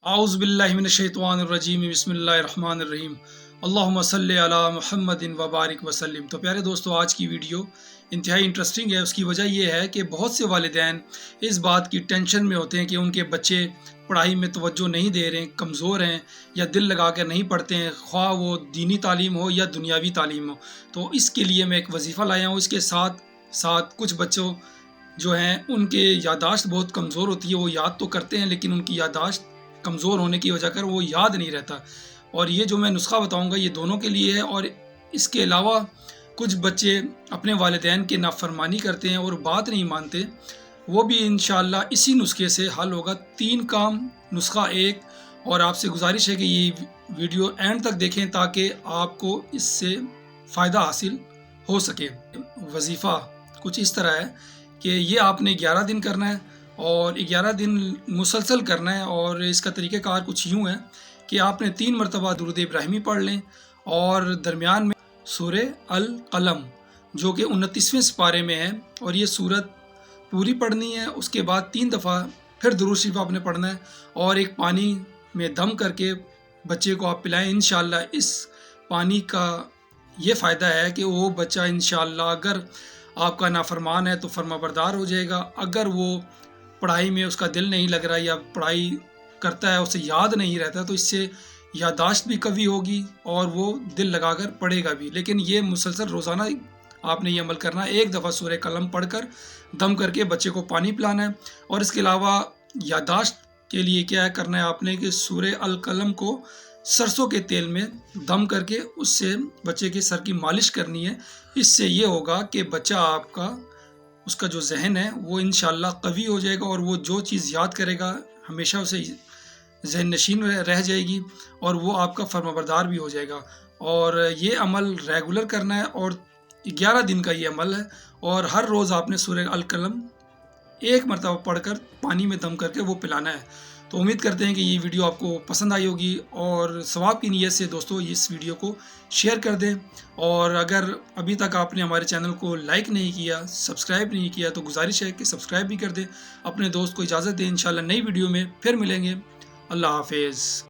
اعوذ باللہ من الشیطان الرجیم بسم اللہ الرحمن الرحیم اللہم صلی علی محمد وبارک وسلم۔ تو پیارے دوستو، آج کی ویڈیو انتہائی انٹرسٹنگ ہے۔ اس کی وجہ یہ ہے کہ بہت سے والدین اس بات کی ٹینشن میں ہوتے ہیں کہ ان کے بچے پڑھائی میں توجہ نہیں دے رہے ہیں، کمزور ہیں یا دل لگا کر نہیں پڑھتے ہیں، خواہ وہ دینی تعلیم ہو یا دنیاوی تعلیم ہو۔ تو اس کے لیے میں ایک وظیفہ لایا ہوں۔ اس کے ساتھ ساتھ کچھ بچوں جو ہیں ان کے یادداشت بہت کمزور ہوتی ہے، وہ یاد تو کرتے ہیں لیکن ان کی یادداشت کمزور ہونے کی وجہ کر وہ یاد نہیں رہتا۔ اور یہ جو میں نسخہ بتاؤں گا یہ دونوں کے لیے ہے، اور اس کے علاوہ کچھ بچے اپنے والدین کے نافرمانی کرتے ہیں اور بات نہیں مانتے، وہ بھی انشاءاللہ اسی نسخے سے حل ہوگا۔ 3 کام نسخہ 1۔ اور آپ سے گزارش ہے کہ یہ ویڈیو اینڈ تک دیکھیں تاکہ آپ کو اس سے فائدہ حاصل ہو سکے۔ وظیفہ کچھ اس طرح ہے کہ یہ آپ نے 11 دن کرنا ہے، اور 11 دن مسلسل کرنا ہے۔ اور اس کا طریقہ کار کچھ یوں ہے کہ آپ نے 3 مرتبہ درود ابراہیمی پڑھ لیں، اور درمیان میں سورہ القلم جو کہ 29ویں سپارے میں ہے، اور یہ سورت پوری پڑھنی ہے۔ اس کے بعد 3 دفعہ پھر درود شریف آپ نے پڑھنا ہے، اور ایک پانی میں دم کر کے بچے کو آپ پلائیں۔ انشاءاللہ اس پانی کا یہ فائدہ ہے کہ وہ بچہ انشاءاللہ اگر آپ کا نافرمان ہے تو فرما بردار ہو جائے گا، اگر وہ پڑھائی میں اس کا دل نہیں لگ رہا یا پڑھائی کرتا ہے اسے یاد نہیں رہتا تو اس سے یادداشت بھی قوی ہوگی اور وہ دل لگا کر پڑھے گا بھی۔ لیکن یہ مسلسل روزانہ آپ نے یہ عمل کرنا ہے۔ ایک دفعہ سورہ قلم پڑھ کر دم کر کے بچے کو پانی پلانا ہے، اور اس کے علاوہ یادداشت کے لیے کیا کرنا ہے آپ نے کہ سورہ القلم کو سرسوں کے تیل میں دم کر کے اس سے بچے کے سر کی مالش کرنی ہے۔ اس سے یہ ہوگا کہ بچہ آپ کا اس کا جو ذہن ہے وہ انشاءاللہ قوی ہو جائے گا، اور وہ جو چیز یاد کرے گا ہمیشہ اسے ذہن نشین رہ جائے گی، اور وہ آپ کا فرما بردار بھی ہو جائے گا۔ اور یہ عمل ریگولر کرنا ہے، اور 11 دن کا یہ عمل ہے، اور ہر روز آپ نے سورہ القلم 1 مرتبہ پڑھ کر پانی میں دم کر کے وہ پلانا ہے۔ تو امید کرتے ہیں کہ یہ ویڈیو آپ کو پسند آئی ہوگی، اور ثواب کی نیت سے دوستو اس ویڈیو کو شیئر کر دیں، اور اگر ابھی تک آپ نے ہمارے چینل کو لائک نہیں کیا، سبسکرائب نہیں کیا تو گزارش ہے کہ سبسکرائب بھی کر دیں۔ اپنے دوست کو اجازت دیں، انشاءاللہ نئی ویڈیو میں پھر ملیں گے۔ اللہ حافظ۔